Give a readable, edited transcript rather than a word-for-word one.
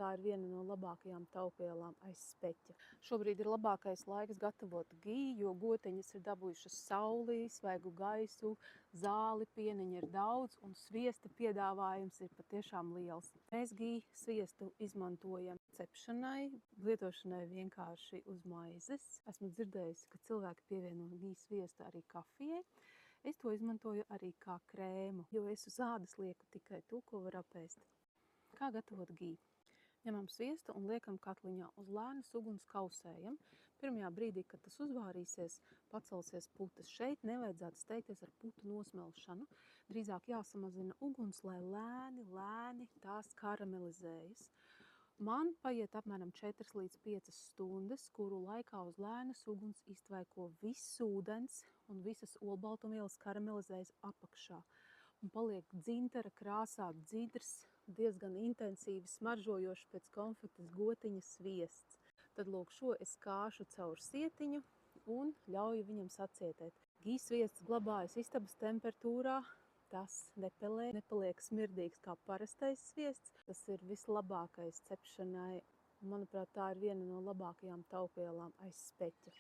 tā ir viena no labākajām taupvielām aiz speķa. Šobrīd ir labākais laiks gatavot giju, jo gotiņas ir dabūjušas saulī, svaigu gaisu, zāli, pieniņa ir daudz un sviesta piedāvājums ir patiešām liels. Mēs giju sviestu izmantojam cepšanai, lietošanai vienkārši uz maizes. Esmu dzirdējusi, ka cilvēki pievieno giju sviestu arī kafijai. Es to izmantoju arī kā krēmu, jo es uz ādas lieku tikai to, ko var apēst. Kā gatavot giju? Ņemam sviestu un liekam katliņā uz lēnas uguns kausējam. Pirmajā brīdī, kad tas uzvārīsies, pacelsies putas. Šeit nevajadzētu steigties ar putu nosmelšanu. Drīzāk jāsamazina uguns, lai lēni tās karamelizējas. Man paiet apmēram 4 līdz 5 stundas, kuru laikā uz lēnas uguns iztvaiko viss ūdens un visas olbaltumvielas karamelizējas apakšā. Un paliek dzintara krāsā dzidrs, diezgan intensīvi smaržojoši pēc konfektes gotiņas sviests. Tad lūk, šo es kāšu caur sietiņu un ļauju viņam sacietēt. Gijas sviests glabājas istabas temperatūrā, tas nepaliek smirdīgs kā parastais sviests. Tas ir vislabākais cepšanai. Manuprāt, tā ir viena no labākajām taupvielām aiz speķa.